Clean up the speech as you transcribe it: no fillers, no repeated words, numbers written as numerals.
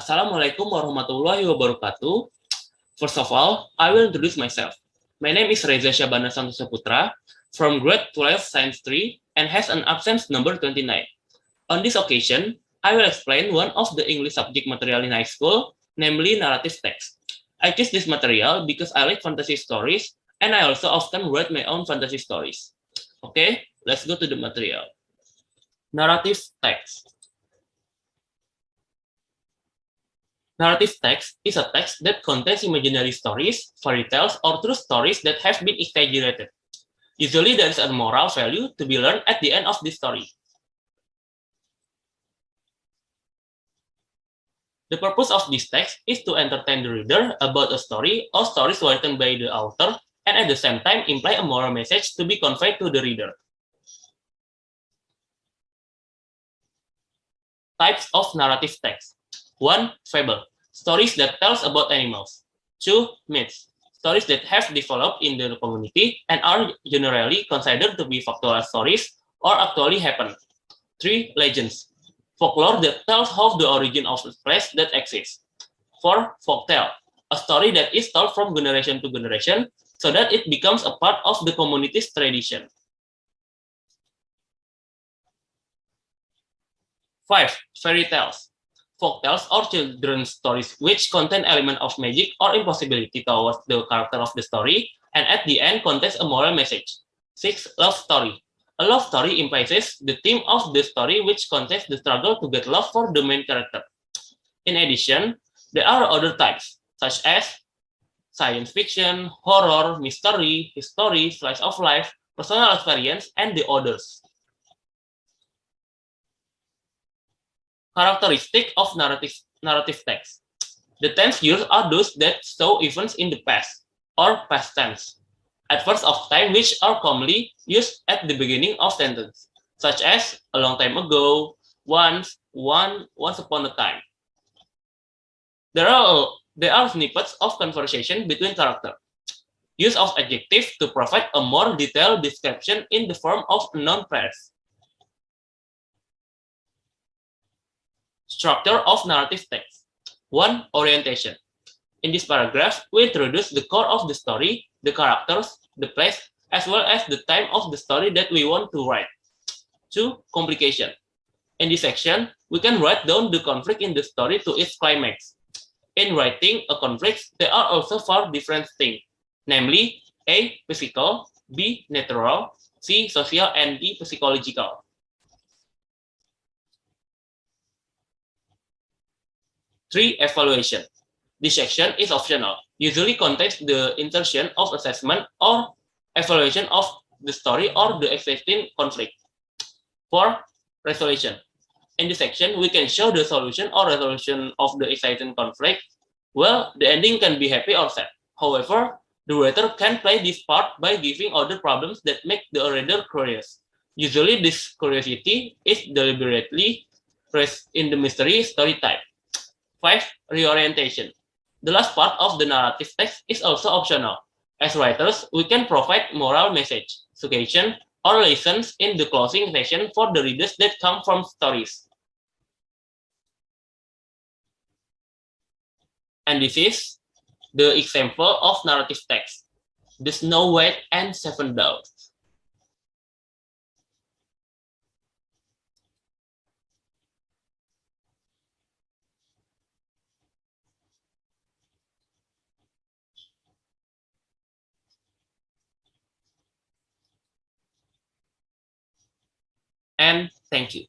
Assalamualaikum warahmatullahi wabarakatuh. First of all, I will introduce myself. My name is Reza Syabana Santosa Putra from grade 12 Science 3 and has an absence number 29. On this occasion, I will explain one of the English subject material in high school, namely narrative text. I choose this material because I like fantasy stories and I also often write my own fantasy stories. Okay, let's go to the material. Narrative text. Narrative text is a text that contains imaginary stories, fairy tales, or true stories that have been exaggerated. Usually, there is a moral value to be learned at the end of the story. The purpose of this text is to entertain the reader about a story or stories written by the author and at the same time imply a moral message to be conveyed to the reader. Types of narrative text. 1. Fable. Stories that tells about animals. 2. Myths. Stories that have developed in the community and are generally considered to be factual stories or actually happened. 3. Legends. Folklore that tells of the origin of a place that exists. 4. Folktale. A story that is told from generation to generation so that it becomes a part of the community's tradition. 5. Fairy tales. Folktales or children's stories which contain element of magic or impossibility towards the character of the story and at the end contains a moral message. 6. Love story. A love story implies the theme of the story which contains the struggle to get love for the main character. In addition, there are other types such as science fiction, horror, mystery, history, slice of life, personal experience, and the others. Characteristic of narrative text. The tense used are those that show events in the past or past tense, adverbs of time which are commonly used at the beginning of sentence, such as a long time ago, once, once upon a time. There are snippets of conversation between characters. Use of adjective to provide a more detailed description in the form of noun pairs. Structure of narrative text. 1. Orientation. In this paragraph, we introduce the core of the story, the characters, the place, as well as the time of the story that we want to write. 2. Complication. In this section, we can write down the conflict in the story to its climax. In writing a conflict, there are also 4 different things, namely A. Physical, B. Natural, C. Social, and D. Psychological. Three, evaluation. This section is optional, usually contains the insertion of assessment or evaluation of the story or the existing conflict. 4. Resolution. In this section, we can show the solution or resolution of the existing conflict. Well, the ending can be happy or sad. However, the writer can play this part by giving other problems that make the reader curious. Usually, this curiosity is deliberately raised in the mystery story type. 5. Reorientation. The last part of the narrative text is also optional. As writers, we can provide moral message, suggestion, or lessons in the closing section for the readers that come from stories. And this is the example of narrative text. The Snow White and Seven Dwarfs. And thank you.